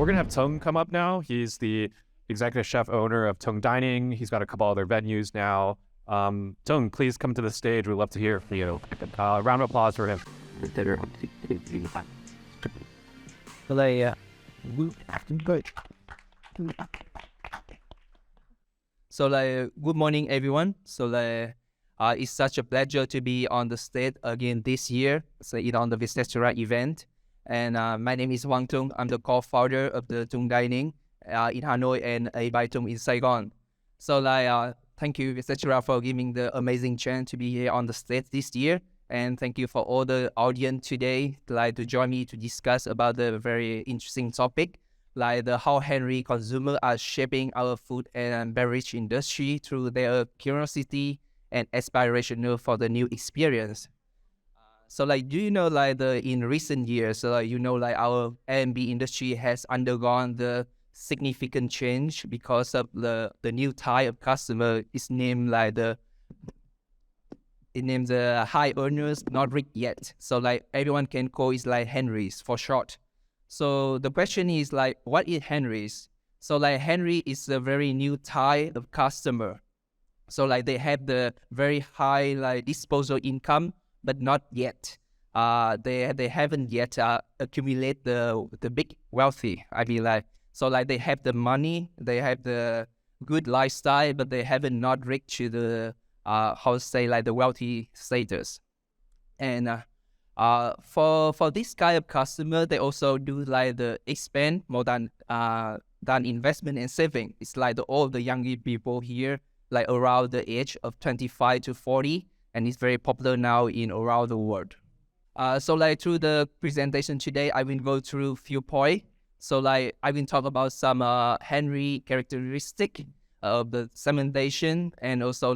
we're going to have Tung come up now. He's the executive chef owner of Tung Dining. He's got a couple other venues now. Tung, please come to the stage. We'd love to hear from you. Round of applause for him. Good morning, everyone. It's such a pleasure to be on the stage again this year, on the Vietnam event. And my name is Hoang Tung. I'm the co-founder of the Tung Dining in Hanoi and by Tung in Saigon. Thank you, Vietnam, for giving the amazing chance to be here on the stage this year. And thank you for all the audience today to join me to discuss about the very interesting topic, how Henry consumers are shaping our food and beverage industry through their curiosity and aspiration for the new experience. Do you know, in recent years, our F&B industry has undergone the significant change because of the new type of customer is named the high earners, not rich yet. Everyone can call it Henry's for short. So the question is what is Henry's? Henry is a very new type of customer. They have the very high disposal income, but not yet. They haven't yet accumulate the big wealthy. They have the money, they have the good lifestyle, but they haven't not reached to the the wealthy status. And for this kind of customer, they also do the expand more than investment and saving. It's all the younger people here, around the age of 25 to 40, and it's very popular now in around the world. Through the presentation today, I will go through few points. I will talk about some Henry characteristic of the segmentation, and also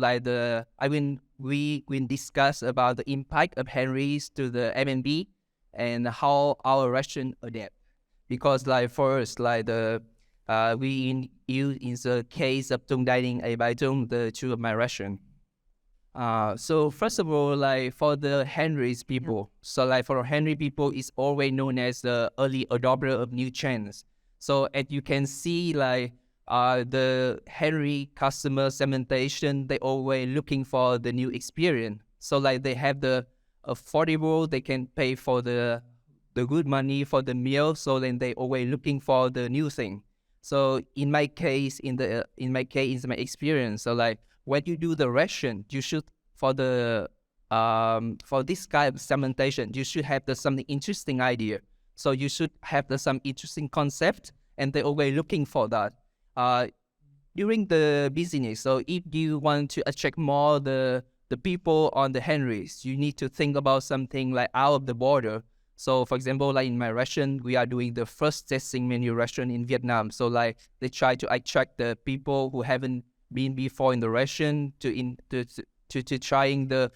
we will discuss about the impact of Henry's to the F&B and how our restaurant adapt. Because for us, we use in the case of Tung Dining by Tung, the two of my restaurant. So first of all, for the Henry's people, for Henry people, it's always known as the early adopter of new trends. So as you can see, the Henry customer segmentation, they always looking for the new experience. So they have the affordable, they can pay for the good money for the meal. So then they always looking for the new thing. So in my case, in my experience, when you do the restaurant, you should for this kind of segmentation, you should have something interesting idea. So you should have some interesting concept, and they're always looking for that. During the business, so if you want to attract more the people on the Henry's, you need to think about something out of the border. So for example, in my restaurant, we are doing the first tasting menu restaurant in Vietnam. So they try to attract the people who haven't been before in the restaurant to trying the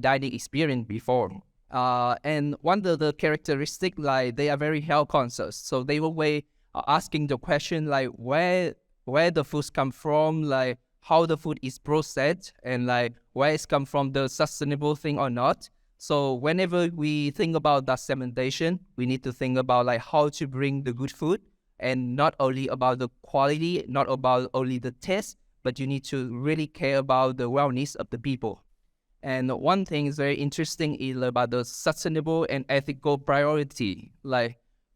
dining experience before. And one of the characteristics, they are very health conscious. So they always asking the question where the foods come from, how the food is processed, and where it's come from, the sustainable thing or not. So whenever we think about that segmentation, we need to think about how to bring the good food, and not only about the quality, not about only the taste, but you need to really care about the wellness of the people. And one thing is very interesting is about the sustainable and ethical priority.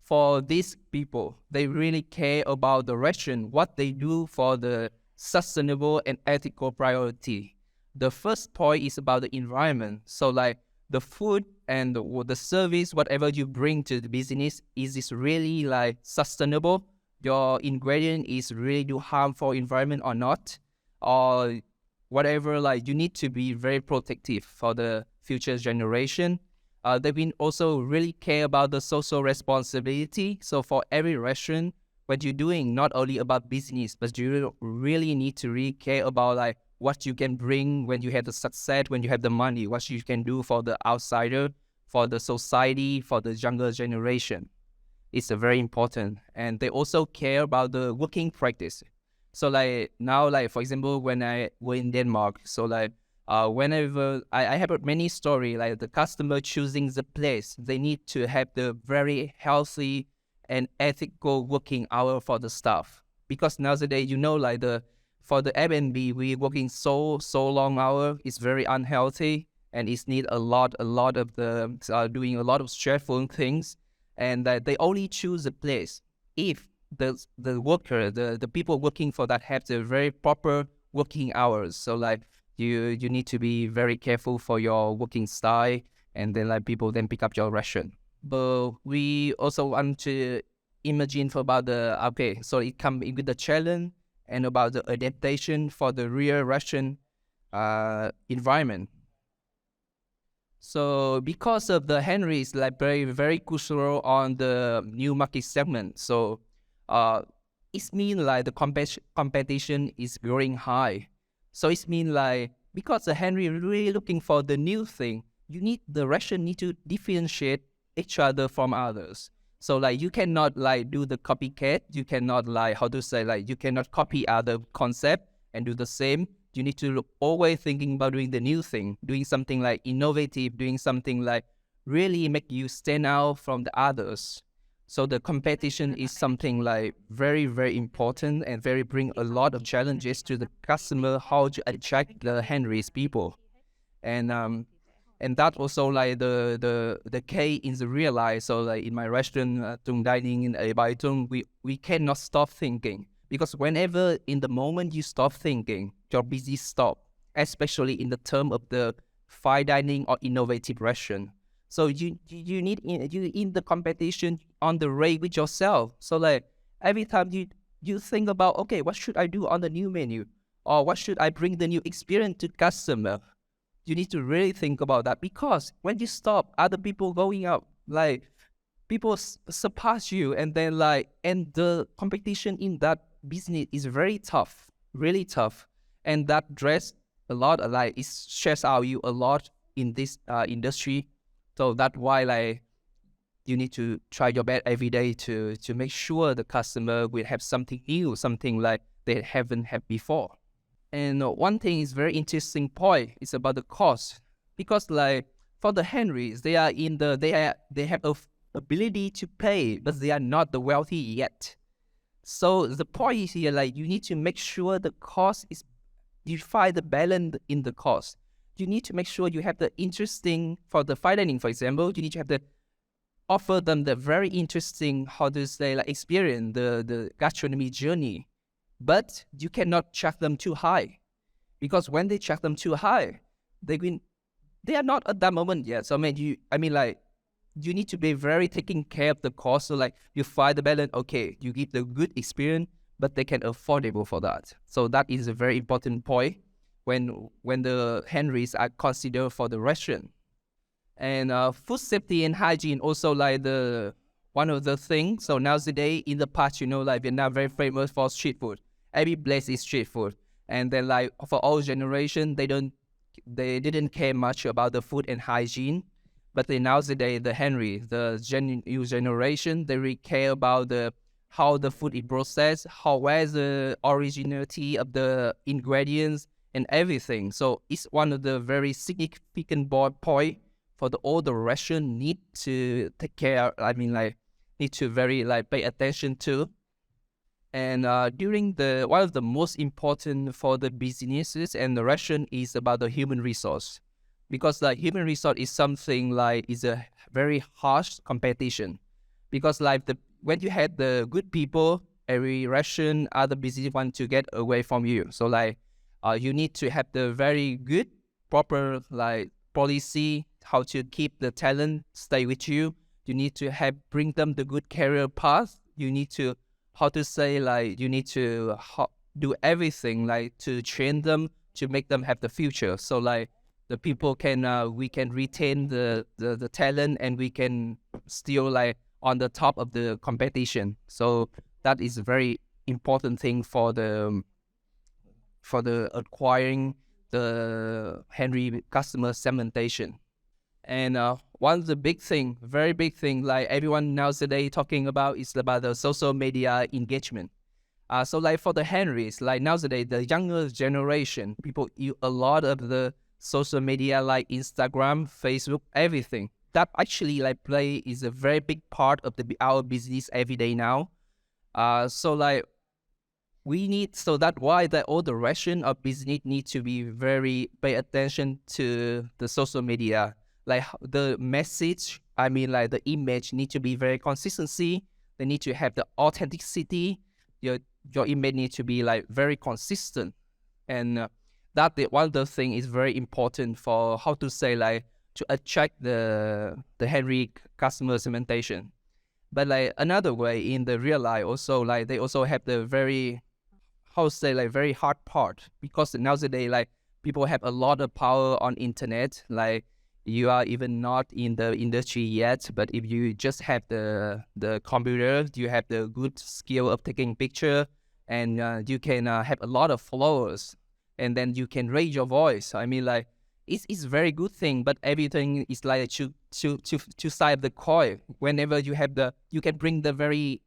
For these people, they really care about the restaurant, what they do for the sustainable and ethical priority. The first point is about the environment. So the food and the service, whatever you bring to the business, is this really sustainable? Your ingredient is really do harm for environment or not? Or whatever, you need to be very protective for the future generation. They will also really care about the social responsibility. So for every restaurant, what you're doing, not only about business, but you really need to really care about what you can bring when you have the success, when you have the money, what you can do for the outsider, for the society, for the younger generation. It's very important. And they also care about the working practice. So now, for example, when I were in Denmark, so whenever I have many story, the customer choosing the place, they need to have the very healthy and ethical working hour for the staff. Because nowadays, like for the F&B, we working so long hour. It's very unhealthy, and it's need a lot of the doing a lot of stressful things, and that they only choose a place if the worker, the people working for that have the very proper working hours. So like you need to be very careful for your working style, and then like people then pick up your restaurant. But we also want to imagine for about so it come with the challenge and about the adaptation for the real Russian environment. So because of the Henry is like very crucial on the new market segment. So it means like the competition is growing high. So it means like because the Henry really looking for the new thing, the Russian need to differentiate each other from others. So like you cannot like do the copycat. You cannot like you cannot copy other concept and do the same. You need to always thinking about doing the new thing, doing something like innovative, doing something like really make you stand out from the others. So the competition is something like very important and bring a lot of challenges to the customer, how to attract the Henry's people. And that also like the key in the real life. So like in my restaurant, Tung Dining in Tung, we cannot stop thinking. Because whenever in the moment you stop thinking, your business stop, especially in the term of the fine dining or innovative restaurant. So you need you in the competition on the rate with yourself. So like every time you think about, okay, what should I do on the new menu, or what should I bring the new experience to customer? You need to really think about that, because when you stop, other people going up, like people surpass you, and then and the competition in that business is very tough, really tough, and that dress a lot, it stress out you a lot in this industry. So that's why you need to try your best every day to make sure the customer will have something new, something like they haven't had before. And one thing is very interesting point is about the cost, because like for the Henrys, they have a ability to pay, but they are not the wealthy yet. So the point is here, like you need to make sure the cost is, you find the balance in the cost. You need to make sure you have the interesting, for the fine dining, for example, you need to have the offer them the very interesting, experience, the gastronomy journey. But you cannot charge them too high, because when they charge them too high, they are not at that moment yet. So you need to be very taking care of the cost. So like you find the balance. Okay, you give the good experience, but they can affordable for that. So that is a very important point when the Henrys are considered for the restaurant. And food safety and hygiene also like the one of the things. So nowadays in the past, like Vietnam very famous for street food. Every place is street food, and then like for old generation, they didn't care much about the food and hygiene. But then nowadays, the Henry, the new generation, they really care about how the food is processed, where's the originality of the ingredients and everything. So it's one of the very significant point for the older restaurant need to take care. Need to very pay attention to. And during one of the most important for the businesses and the restaurant is about the human resource. Because human resource is something is a very harsh competition. Because when you have the good people, every restaurant, other business want to get away from you. So you need to have the very good, proper policy, how to keep the talent stay with you. You need to bring them the good career path. You need to, you need to do everything to train them, to make them have the future. So the people we can retain the talent, and we can still on the top of the competition. So that is a very important thing for the acquiring the Henry customer segmentation. And one of the very big thing, everyone nowadays talking about is about the social media engagement. So for the Henrys, nowadays, the younger generation, people use a lot of the social media like Instagram, Facebook, everything. that actually like play is a very big part of our business every day now. So like so that's why all the restaurant or business need to be very pay attention to the social media. Like the message, I mean like the image need to be very consistency. They need to have the authenticity. Your image needs to be like very consistent, and one of the thing is very important for how to say like to attract the Henry customer segmentation. But like another way in the real life also like they also have the very very hard part, because nowadays like people have a lot of power on internet. Like you are even not in the industry yet, but if you just have the computer, you have the good skill of taking picture, and you can have a lot of followers, and then you can raise your voice. I mean like it's very good thing, but everything is like two side of the coin. Whenever you have you can bring the very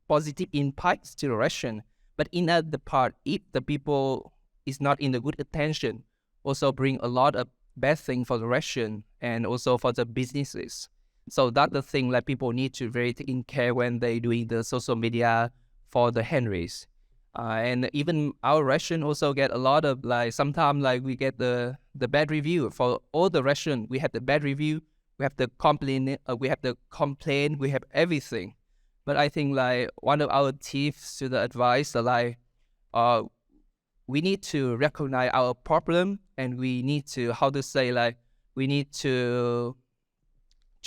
positive impacts to the restaurant, but in other part, if the people is not in the good attention, also bring a lot of bad thing for the restaurant and also for the businesses. So that's the thing like people need to very take in care when they doing the social media for the Henrys. And even our restaurant also get a lot of like, sometimes like we get the bad review. For all the restaurant, we have the bad review, we have the complaint, we have everything. But I think like one of our tips to the advice are like, we need to recognize our problem, and we need to, we need to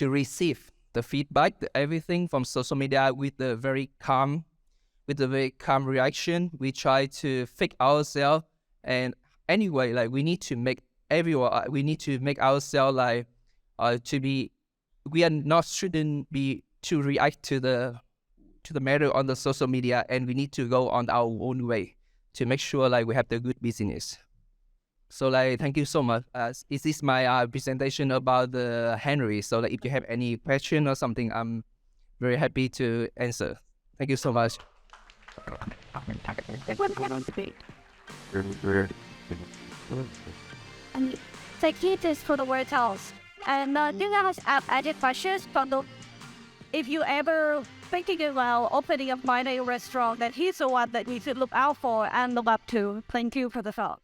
receive the feedback, everything from social media with a very calm reaction. We try to fix ourselves, and anyway, like we need to make ourselves like shouldn't be to react to the matter on the social media, and we need to go on our own way to make sure like we have the good business. So like thank you so much. This is my presentation about the Henry. So like if you have any question or something, I'm very happy to answer. Thank you so much. And thank you just for the words. And do you guys have any questions from if you ever thinking about opening up my restaurant, that he's the one that we should look out for and look up to. Thank you for the thought.